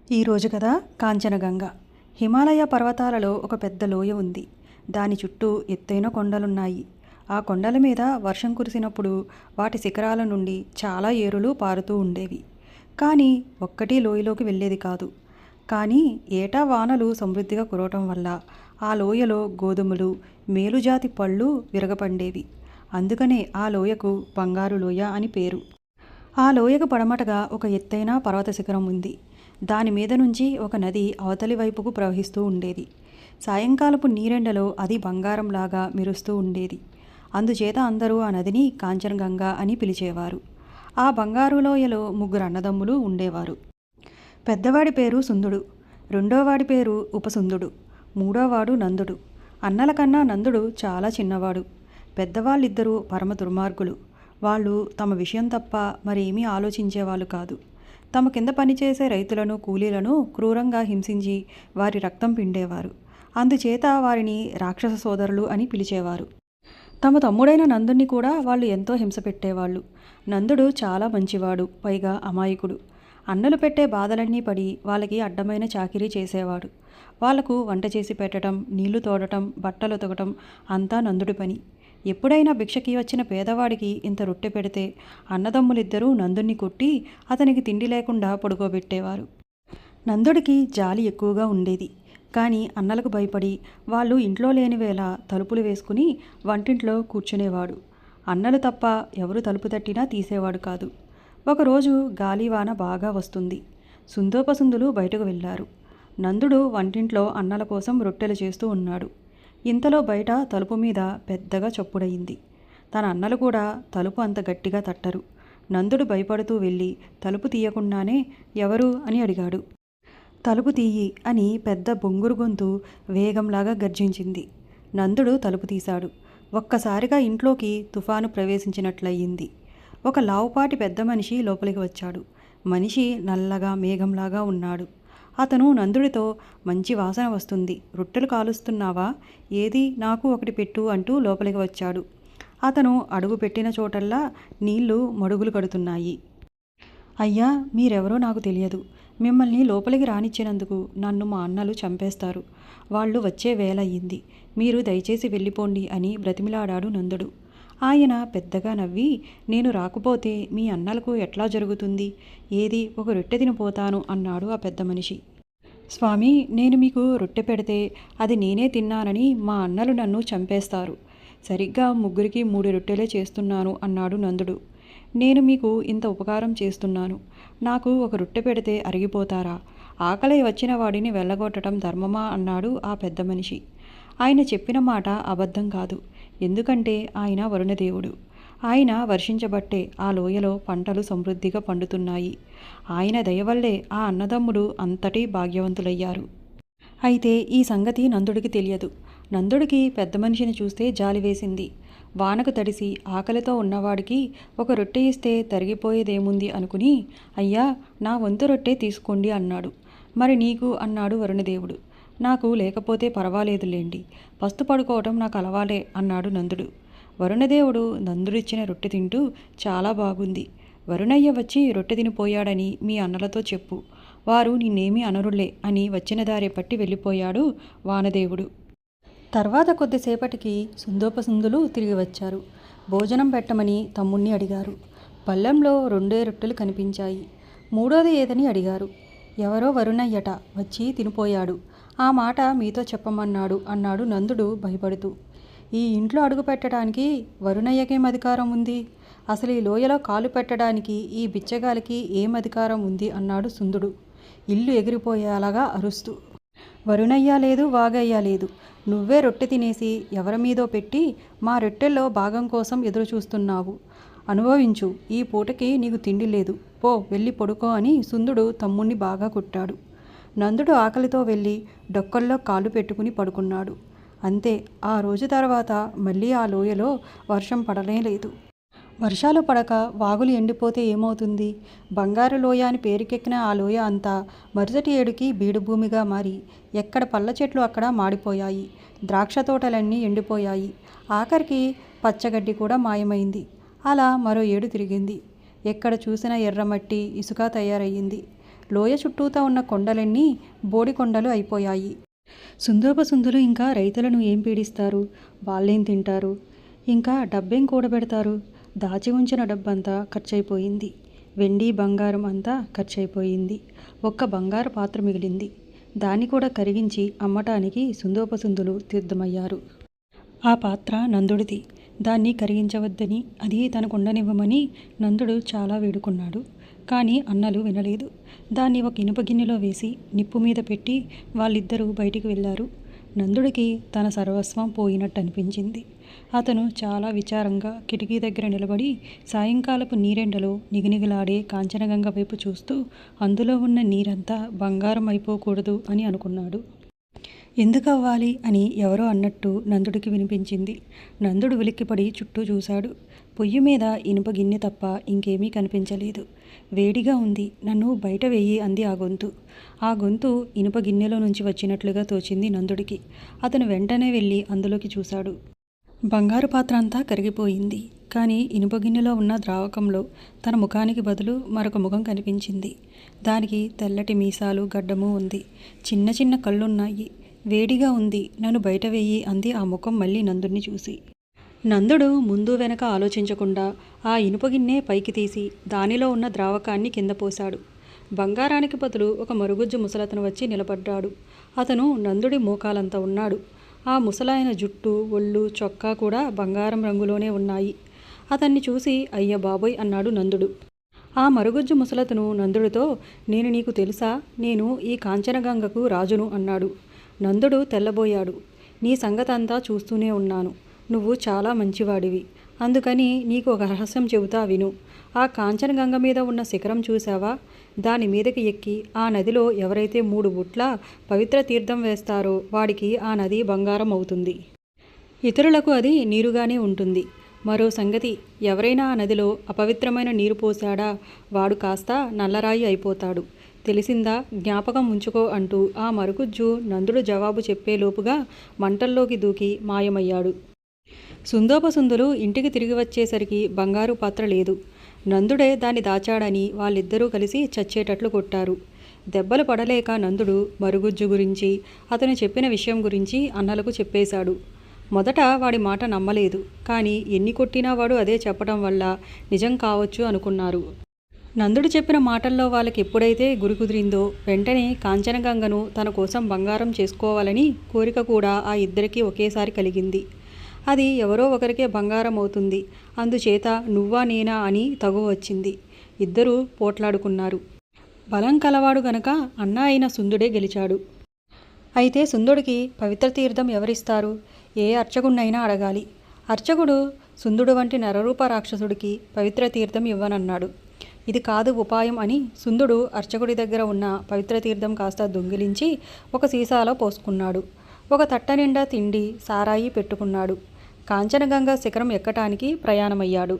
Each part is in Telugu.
ఈరోజు కదా కాంచనగంగ. హిమాలయ పర్వతాలలో ఒక పెద్ద లోయ ఉంది. దాని చుట్టూ ఎత్తైన కొండలున్నాయి. ఆ కొండల మీద వర్షం కురిసినప్పుడు వాటి శిఖరాల నుండి చాలా ఏరులు పారుతూ ఉండేవి. కానీ ఒక్కటి లోయలోకి వెళ్ళేది కాదు. కానీ ఏటా వానలు సమృద్ధిగా కురవటం వల్ల ఆ లోయలో గోధుమలు, మేలుజాతి పళ్ళు విరగపండేవి. అందుకనే ఆ లోయకు బంగారు లోయ అని పేరు. ఆ లోయకు పడమటగా ఒక ఎత్తైన పర్వత శిఖరం ఉంది. దాని మీద నుంచి ఒక నది అవతలి వైపుకు ప్రవహిస్తూ ఉండేది. సాయంకాలపు నీరెండలో అది బంగారంలాగా మెరుస్తూ ఉండేది. అందుచేత అందరూ ఆ నదిని కాంచనగంగా అని పిలిచేవారు. ఆ బంగారు లోయలో ముగ్గురు అన్నదమ్ములు ఉండేవారు. పెద్దవాడి పేరు సుందుడు, రెండోవాడి పేరు ఉపసుందుడు, మూడోవాడు నందుడు. అన్నల కన్నా నందుడు చాలా చిన్నవాడు. పెద్దవాళ్ళిద్దరూ పరమ దుర్మార్గులు. వాళ్ళు తమ విషయం తప్ప మరేమీ ఆలోచించేవాళ్ళు కాదు. తమ కింద పనిచేసే రైతులను, కూలీలను క్రూరంగా హింసించి వారి రక్తం పిండేవారు. అందుచేత వారిని రాక్షస సోదరులు అని పిలిచేవారు. తమ తమ్ముడైన నందుని కూడా వాళ్ళు ఎంతో హింస పెట్టేవాళ్ళు. నందుడు చాలా మంచివాడు, పైగా అమాయకుడు. అన్నలు పెట్టే బాధలన్నీ పడి వాళ్ళకి అడ్డమైన చాకిరీ చేసేవాడు. వాళ్లకు వంట చేసి పెట్టడం, నీళ్లు తోడటం, బట్టలు ఉతకటం అంతా నందుడి పని. ఎప్పుడైనా భిక్షకి వచ్చిన పేదవాడికి ఇంత రొట్టె పెడితే అన్నదమ్ములిద్దరూ నందుని కొట్టి అతనికి తిండి లేకుండా పడుకోబెట్టేవారు. నందుడికి జాలి ఎక్కువగా ఉండేది. కానీ అన్నలకు భయపడి వాళ్ళు ఇంట్లో లేని వేళ తలుపులు వేసుకుని వంటింట్లో కూర్చునేవాడు. అన్నలు తప్ప ఎవరు తలుపు తట్టినా తీసేవాడు కాదు. ఒకరోజు గాలివాన బాగా వస్తుంది. సుందోపసుందులు బయటకు వెళ్ళారు. నందుడు వంటింట్లో అన్నల కోసం రొట్టెలు చేస్తూ ఉన్నాడు. ఇంతలో బయట తలుపు మీద పెద్దగా చప్పుడయింది. తన అన్నలు కూడా తలుపు అంత గట్టిగా తట్టరు. నందుడు భయపడుతూ వెళ్ళి తలుపు తీయకుండానే ఎవరు అని అడిగాడు. తలుపు తీయి అని పెద్ద బొంగురు గొంతు వేగంలాగా గర్జించింది. నందుడు తలుపు తీశాడు. ఒక్కసారిగా ఇంట్లోకి తుఫాను ప్రవేశించినట్లయింది. ఒక లావుపాటి పెద్ద మనిషి లోపలికి వచ్చాడు. మనిషి నల్లగా మేఘంలాగా ఉన్నాడు. అతను నందుడితో, మంచి వాసన వస్తుంది, రొట్టెలు కాలుస్తున్నావా, ఏది నాకు ఒకటి పెట్టు అంటూ లోపలికి వచ్చాడు. అతను అడుగు పెట్టిన చోటల్లా నీళ్లు మడుగులు కడుతున్నాయి. అయ్యా, మీరెవరో నాకు తెలియదు. మిమ్మల్ని లోపలికి రానిచ్చినందుకు నన్ను మా అన్నలు చంపేస్తారు. వాళ్ళు వచ్చే వేళ అయ్యింది. మీరు దయచేసి వెళ్ళిపోండి అని బ్రతిమిలాడాడు నందుడు. ఆయన పెద్దగా నవ్వి, నేను రాకపోతే మీ అన్నలకు ఎట్లా జరుగుతుంది, ఏది ఒక రొట్టె తినిపోతాను అన్నాడు ఆ పెద్ద మనిషి. స్వామి, నేను మీకు రొట్టె పెడితే అది నేనే తిన్నానని మా అన్నలు నన్ను చంపేస్తారు. సరిగ్గా ముగ్గురికి 3 రొట్టెలే చేస్తున్నాను అన్నాడు నందుడు. నేను మీకు ఇంత ఉపకారం చేస్తున్నాను. నాకు ఒక రొట్టె పెడితే అరిగిపోతారా? ఆకలి వచ్చిన వాడిని వెళ్ళగొట్టడం ధర్మమా అన్నాడు ఆ పెద్ద మనిషి. ఆయన చెప్పిన మాట అబద్ధం కాదు. ఎందుకంటే ఆయన వరుణదేవుడు. ఆయన వర్షించబట్టే ఆ లోయలో పంటలు సమృద్ధిగా పండుతున్నాయి. ఆయన దయవల్లే ఆ అన్నదమ్ముడు అంతటి భాగ్యవంతులయ్యారు. అయితే ఈ సంగతి నందుడికి తెలియదు. నందుడికి పెద్ద మనిషిని చూస్తే జాలి వేసింది. వానకు తడిసి ఆకలితో ఉన్నవాడికి ఒక రొట్టె ఇస్తే తరిగిపోయేదేముంది అనుకుని, అయ్యా, నా వంతు రొట్టె తీసుకోండి అన్నాడు. మరి నీకు అన్నాడు వరుణదేవుడు. నాకు లేకపోతే పర్వాలేదులేండి, పస్తు పడుకోవటం నాకు అలవాలే అన్నాడు నందుడు. వరుణదేవుడు నందుడిచ్చిన రొట్టె తింటూ, చాలా బాగుంది, వరుణయ్య వచ్చి రొట్టె తినిపోయాడని మీ అన్నలతో చెప్పు, వారు నిన్నేమీ అనరులే అని వచ్చిన దారి పట్టి వెళ్ళిపోయాడు వానదేవుడు. తర్వాత కొద్దిసేపటికి సుందోపసుందులు తిరిగి వచ్చారు. భోజనం పెట్టమని తమ్ముణ్ణి అడిగారు. పళ్ళెంలో 2 రొట్టెలు కనిపించాయి. మూడోది ఏదని అడిగారు. ఎవరో వరుణయ్యట వచ్చి తినిపోయాడు, ఆ మాట మీతో చెప్పమన్నాడు అన్నాడు నందుడు భయపడుతూ. ఈ ఇంట్లో అడుగు పెట్టడానికి వరుణయ్యకేం అధికారం ఉంది? అసలు ఈ లోయలో కాలు పెట్టడానికి ఈ బిచ్చగాలికి ఏం అధికారం ఉంది అన్నాడు సుందుడు ఇల్లు ఎగిరిపోయేలాగా అరుస్తూ. వరుణయ్య లేదు, వాగయ్య లేదు. నువ్వే రొట్టె తినేసి ఎవరి మీదో పెట్టి మా రొట్టెల్లో భాగం కోసం ఎదురు చూస్తున్నావు. అనుభవించు, ఈ పూటకి నీకు తిండి లేదు, పో వెళ్ళి పడుకో అని సుందుడు తమ్ముణ్ణి బాగా కొట్టాడు. నందుడు ఆకలితో వెళ్ళి డొక్కల్లో కాలు పెట్టుకుని పడుకున్నాడు. అంతే. ఆ రోజు తర్వాత మళ్ళీ ఆ లోయలో వర్షం పడలేదు. వర్షాలు పడక వాగులు ఎండిపోతే ఏమవుతుంది? బంగారు లోయ అని పేరుకెక్కిన ఆ లోయ అంతా మరుసటి ఏడుకి బీడుభూమిగా మారి ఎక్కడ పళ్ళ చెట్లు అక్కడ మాడిపోయాయి. ద్రాక్ష తోటలన్నీ ఎండిపోయాయి. ఆఖరికి పచ్చగడ్డి కూడా మాయమైంది. అలా మరో ఏడు తిరిగింది. ఎక్కడ చూసినా ఎర్రమట్టి, ఇసుక తయారయ్యింది. లోయ చుట్టూతా ఉన్న కొండలన్నీ బోడికొండలు అయిపోయాయి. సుందోపసుందులు ఇంకా రైతులను ఏం పీడిస్తారు? వాళ్ళేం తింటారు? ఇంకా డబ్బేం కూడబెడతారు? దాచి ఉంచిన డబ్బంతా ఖర్చయిపోయింది. వెండి బంగారం అంతా ఖర్చయిపోయింది. ఒక్క బంగారు పాత్ర మిగిలింది. దాన్ని కూడా కరిగించి అమ్మటానికి సుందోపసుందులు సిద్ధమయ్యారు. ఆ పాత్ర నందుడిది. దాన్ని కరిగించవద్దని, అది తనకుండనివ్వమని నందుడు చాలా వేడుకున్నాడు. కానీ అన్నలు వినలేదు. దాన్ని ఒక ఇనుప గిన్నెలో వేసి నిప్పు మీద పెట్టి వాళ్ళిద్దరూ బయటికి వెళ్ళారు. నందుడికి తన సర్వస్వం పోయినట్టు అనిపించింది. అతను చాలా విచారంగా కిటికీ దగ్గర నిలబడి సాయంకాలపు నీరెండలో నిగనిగలాడే కాంచనగంగ వైపు చూస్తూ అందులో ఉన్న నీరంతా బంగారం అయిపోకూడదు అని అనుకున్నాడు. ఎందుకవ్వాలి అని ఎవరో అన్నట్టు నందుడికి వినిపించింది. నందుడు ఉలిక్కిపడి చుట్టూ చూశాడు. పొయ్యి మీద ఇనుప గిన్నె తప్ప ఇంకేమీ కనిపించలేదు. వేడిగా ఉంది, నన్ను బయట వేయి అంది ఆ గొంతు. ఆ గొంతు ఇనుప గిన్నెలో నుంచి వచ్చినట్లుగా తోచింది నందుడికి. అతను వెంటనే వెళ్ళి అందులోకి చూశాడు. బంగారు పాత్ర అంతా కరిగిపోయింది. కానీ ఇనుప గిన్నెలో ఉన్న ద్రావకంలో తన ముఖానికి బదులు మరొక ముఖం కనిపించింది. దానికి తెల్లటి మీసాలు, గడ్డము ఉంది. చిన్న చిన్న కళ్ళున్నాయి. వేడిగా ఉంది, నన్ను బయట వేయి అంది ఆ ముఖం మళ్ళీ నందుడిని చూసి. నందుడు ముందు వెనక ఆలోచించకుండా ఆ ఇనుప గిన్నె పైకి తీసి దానిలో ఉన్న ద్రావకాన్ని కింద పోశాడు. బంగారానికి బదులు ఒక మరుగుజ్జు ముసలతను వచ్చి నిలబడ్డాడు. అతను నందుడి మోకాలంత ఉన్నాడు. ఆ ముసలాయన జుట్టు, ఒళ్ళు, చొక్కా కూడా బంగారం రంగులోనే ఉన్నాయి. అతన్ని చూసి అయ్య బాబోయ్ అన్నాడు నందుడు. ఆ మరుగుజ్జు ముసలతను నందుడితో, నేను నీకు తెలుసా? నేను ఈ కాంచనగంగకు రాజును అన్నాడు. నందుడు తెల్లబోయాడు. నీ సంగతంతా చూస్తూనే ఉన్నాను. నువ్వు చాలా మంచివాడివి. అందుకని నీకు ఒక రహస్యం చెబుతా విను. ఆ కాంచనగంగ మీద ఉన్న శిఖరం చూసావా? దాని మీదకి ఎక్కి ఆ నదిలో ఎవరైతే 3 బుట్ల పవిత్ర తీర్థం వేస్తారో వాడికి ఆ నది బంగారం అవుతుంది. ఇతరులకు అది నీరుగానే ఉంటుంది. మరో సంగతి, ఎవరైనా ఆ నదిలో అపవిత్రమైన నీరు పోశాడా వాడు కాస్త నల్లరాయి అయిపోతాడు. తెలిసిందా? జ్ఞాపకం ఉంచుకో అంటూ ఆ మరుగుజ్జు నందుడు జవాబు చెప్పేలోపుగా మంటల్లోకి దూకి మాయమయ్యాడు. సుందోపసుందులు ఇంటికి తిరిగి వచ్చేసరికి బంగారు పాత్ర లేదు. నందుడే దాన్ని దాచాడని వాళ్ళిద్దరూ కలిసి చచ్చేటట్లు కొట్టారు. దెబ్బలు పడలేక నందుడు మరుగుజ్జు గురించి, అతను చెప్పిన విషయం గురించి అన్నలకు చెప్పేశాడు. మొదట వాడి మాట నమ్మలేదు. కానీ ఎన్ని కొట్టినా వాడు అదే చెప్పడం వల్ల నిజం కావచ్చు అనుకున్నారు. నందుడు చెప్పిన మాటల్లో వాళ్ళకి ఎప్పుడైతే గురి కుదిరిందో వెంటనే కాంచనగంగను తన కోసం బంగారం చేసుకోవాలని కోరిక కూడా ఆ ఇద్దరికీ ఒకేసారి కలిగింది. అది ఎవరో ఒకరికే బంగారం అవుతుంది. అందుచేత నువ్వా నేనా అని తగువ వచ్చింది. ఇద్దరూ పోట్లాడుకున్నారు. బలం కలవాడు గనక అన్న అయిన సుందుడే గెలిచాడు. అయితే సుందుడికి పవిత్ర తీర్థం ఎవరిస్తారు? ఏ అర్చకుడినైనా అడగాలి. అర్చకుడు సుందుడు వంటి నరరూప రాక్షసుడికి పవిత్ర తీర్థం ఇవ్వనన్నాడు. ఇది కాదు ఉపాయం అని సుందుడు అర్చకుడి దగ్గర ఉన్న పవిత్ర తీర్థం కాస్త దొంగిలించి ఒక సీసాలో పోసుకున్నాడు. ఒక తట్ట నిండా తిండి, సారాయి పెట్టుకున్నాడు. కాంచనగంగ శిఖరం ఎక్కటానికి ప్రయాణమయ్యాడు.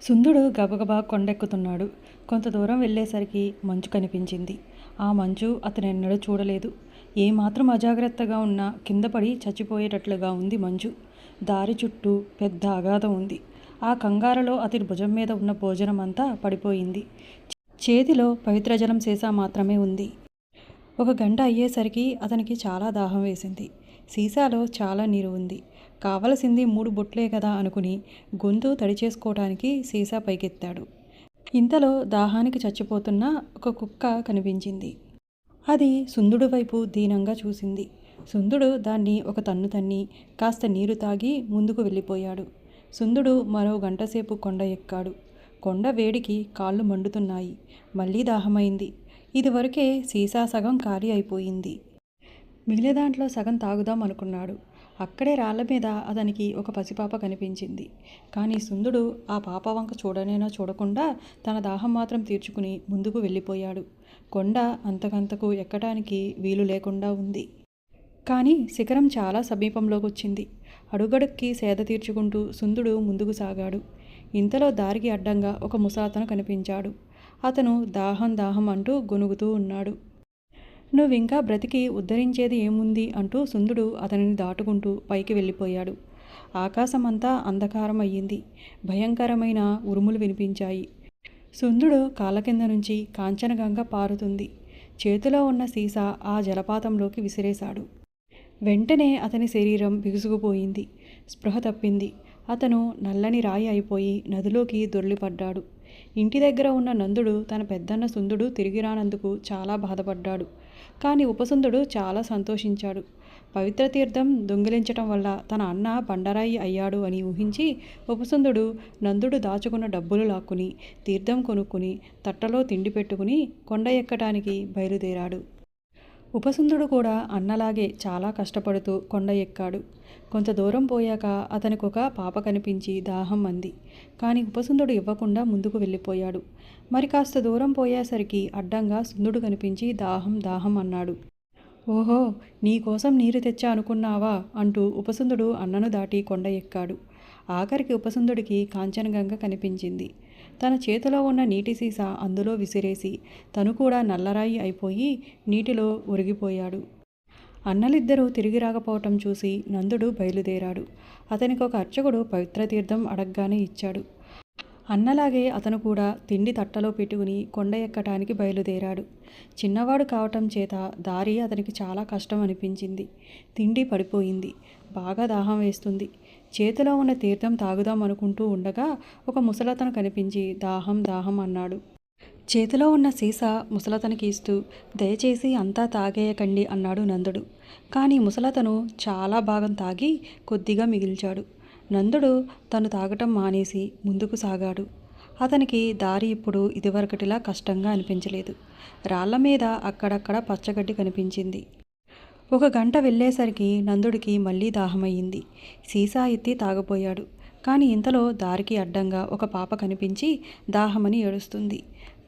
సుందుడు గబగబా కొండెక్కుతున్నాడు. కొంత దూరం వెళ్ళేసరికి మంచు కనిపించింది. ఆ మంచు అతనెన్నడూ చూడలేదు. ఏమాత్రం అజాగ్రత్తగా ఉన్నా కింద పడి చచ్చిపోయేటట్లుగా ఉంది మంచు. దారి చుట్టూ పెద్ద అగాధం ఉంది. ఆ కంగారులో అతని భుజం మీద ఉన్న భోజనం అంతా పడిపోయింది. చేతిలో పవిత్ర జలం సీసా మాత్రమే ఉంది. 1 గంట అయ్యేసరికి అతనికి చాలా దాహం వేసింది. సీసాలో చాలా నీరు ఉంది. కావలసింది 3 బుట్లే కదా అనుకుని గొంతు తడి చేసుకోవడానికి సీసా పైకెత్తాడు. ఇంతలో దాహానికి చచ్చిపోతున్న ఒక కుక్క కనిపించింది. అది సుందుడు వైపు దీనంగా చూసింది. సుందుడు దాన్ని ఒక తన్ను తన్ని కాస్త నీరు తాగి ముందుకు వెళ్ళిపోయాడు. సుందుడు మరో గంటసేపు కొండ ఎక్కాడు. కొండ వేడికి కాళ్ళు మండుతున్నాయి. మళ్ళీ దాహమైంది. ఇదివరకే సీసా సగం ఖాళీ అయిపోయింది. మిగిలిన దాంట్లో సగం తాగుదాం అనుకున్నాడు. అక్కడే రాళ్ల మీద అతనికి ఒక పసిపాప కనిపించింది. కానీ సుందుడు ఆ పాప వంక చూడనేనా చూడకుండా తన దాహం మాత్రం తీర్చుకుని ముందుకు వెళ్ళిపోయాడు. కొండ అంతకంతకు ఎక్కడానికి వీలు లేకుండా ఉంది. కానీ శిఖరం చాలా సమీపంలోకి వచ్చింది. అడుగడుక్కి సేద తీర్చుకుంటూ సుందుడు ముందుకు సాగాడు. ఇంతలో దారికి అడ్డంగా ఒక ముసాతను కనిపించాడు. అతను దాహం దాహం అంటూ గొనుగుతూ ఉన్నాడు. నువ్వింకా బ్రతికి ఉద్ధరించేది ఏముంది అంటూ సుందుడు అతనిని దాటుకుంటూ పైకి వెళ్ళిపోయాడు. ఆకాశమంతా అంధకారం అయ్యింది. భయంకరమైన ఉరుములు వినిపించాయి. సుందుడు కాళ్ళ కింద నుంచి కాంచనగంగ పారుతుంది. చేతిలో ఉన్న సీసా ఆ జలపాతంలోకి విసిరేశాడు. వెంటనే అతని శరీరం బిగుసుకుపోయింది. స్పృహ తప్పింది. అతను నల్లని రాయి అయిపోయి నదిలోకి దొర్లిపడ్డాడు. ఇంటి దగ్గర ఉన్న నందుడు తన పెద్దన్న సుందుడు తిరిగి రానందుకు చాలా బాధపడ్డాడు. కానీ ఉపసుందుడు చాలా సంతోషించాడు. పవిత్ర తీర్థం దొంగిలించటం వల్ల తన అన్న బండరాయి అయ్యాడు అని ఊహించి ఉపసుందుడు నందుడు దాచుకున్న డబ్బులు లాక్కుని తీర్థం కొనుక్కుని తట్టలో తిండి పెట్టుకుని కొండ ఎక్కటానికి బయలుదేరాడు. ఉపసుందుడు కూడా అన్నలాగే చాలా కష్టపడుతూ కొండ ఎక్కాడు. కొంత దూరం పోయాక అతనికి ఒక పాప కనిపించి దాహం అంది. కానీ ఉపసుందుడు ఇవ్వకుండా ముందుకు వెళ్ళిపోయాడు. మరి కాస్త దూరం పోయేసరికి అడ్డంగా సుందుడు కనిపించి దాహం దాహం అన్నాడు. ఓహో, నీకోసం నీరు తెచ్చా అనుకున్నావా అంటూ ఉపసుందుడు అన్నను దాటి కొండ ఎక్కాడు. ఆఖరికి ఉపసుందుడికి కాంచనగంగ కనిపించింది. తన చేతిలో ఉన్న నీటి సీసా అందులో విసిరేసి తను కూడా నల్లరాయి అయిపోయి నీటిలో ఒరిగిపోయాడు. అన్నలిద్దరూ తిరిగి రాకపోవటం చూసి నందుడు బయలుదేరాడు. అతనికి ఒక అర్చకుడు పవిత్ర తీర్థం అడగ్గానే ఇచ్చాడు. అన్నలాగే అతను కూడా తిండి తట్టలో పెట్టుకుని కొండ ఎక్కటానికి బయలుదేరాడు. చిన్నవాడు కావటం చేత దారి అతనికి చాలా కష్టం అనిపించింది. తిండి పడిపోయింది. బాగా దాహం వేస్తుంది. చేతిలో ఉన్న తీర్థం తాగుదాం అనుకుంటూ ఉండగా ఒక ముసలతను కనిపించి దాహం దాహం అన్నాడు. చేతిలో ఉన్న సీసా ముసలతనికి ఇస్తూ దయచేసి అంతా తాగేయకండి అన్నాడు నందుడు. కానీ ముసలతను చాలా భాగం తాగి కొద్దిగా మిగిల్చాడు. నందుడు తను తాగటం మానేసి ముందుకు సాగాడు. అతనికి దారి ఇప్పుడు ఇదివరకటిలా కష్టంగా అనిపించలేదు. రాళ్ల మీద అక్కడక్కడ పచ్చగడ్డి కనిపించింది. ఒక గంట వెళ్ళేసరికి నందుడికి మళ్ళీ దాహమయ్యింది. సీసా ఎత్తి తాగపోయాడు. కానీ ఇంతలో దారికి అడ్డంగా ఒక పాప కనిపించి దాహమని ఏడుస్తుంది.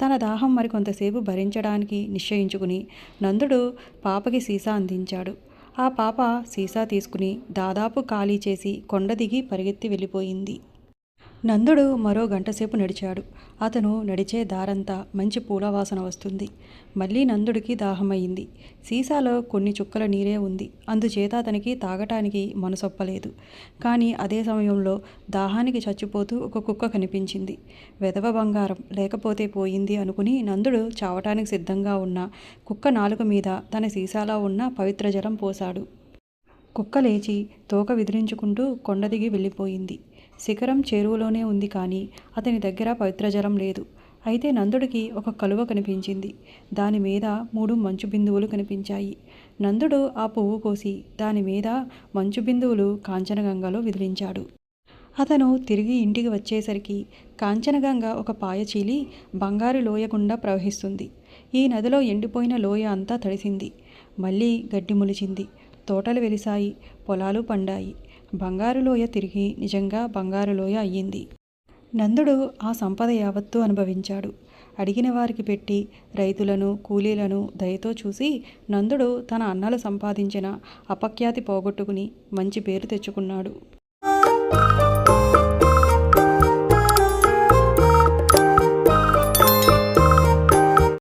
తన దాహం మరికొంతసేపు భరించడానికి నిశ్చయించుకుని నందుడు పాపకి సీసా అందించాడు. ఆ పాప సీసా తీసుకుని దాదాపు ఖాళీ చేసి కొండ దిగి పరిగెత్తి వెళ్ళిపోయింది. నందుడు మరో గంటసేపు నడిచాడు. అతను నడిచే దారంతా మంచి పూల వాసన వస్తుంది. మళ్ళీ నందుడికి దాహమయ్యింది. సీసాలో కొన్ని చుక్కల నీరే ఉంది. అందుచేత అతనికి తాగటానికి మనసొప్పలేదు. కానీ అదే సమయంలో దాహానికి చచ్చిపోతూ ఒక కుక్క కనిపించింది. వెధవ బంగారం లేకపోతే పోయింది అనుకుని నందుడు చావటానికి సిద్ధంగా ఉన్న కుక్క నాలుక మీద తన సీసాలో ఉన్న పవిత్ర జలం పోశాడు. కుక్క లేచి తోక విదిలించుకుంటూ కొండ దిగి వెళ్ళిపోయింది. శిఖరం చేరువలోనే ఉంది. కానీ అతని దగ్గర పవిత్ర జలం లేదు. అయితే నందుడికి ఒక కలువ కనిపించింది. దాని మీద 3 మంచు బిందువులు కనిపించాయి. నందుడు ఆ పువ్వు కోసి దాని మీద మంచు బిందువులు కాంచనగంగలో విదిలించాడు. అతను తిరిగి ఇంటికి వచ్చేసరికి కాంచనగంగ ఒక పాయ చీలి బంగారు లోయ గుండా ప్రవహిస్తుంది. ఈ నదిలో ఎండిపోయిన లోయ అంతా తడిసింది. మళ్ళీ గడ్డి మొలిచింది. తోటలు వెలిశాయి. పొలాలు పండాయి. బంగారు లోయ తిరిగి నిజంగా బంగారు లోయ అయ్యింది. నందుడు ఆ సంపద యావత్తూ అనుభవించాడు. అడిగిన వారికి పెట్టి రైతులను కూలీలను దయతో చూసి నందుడు తన అన్నలు సంపాదించిన అపఖ్యాతి పోగొట్టుకుని మంచి పేరు తెచ్చుకున్నాడు.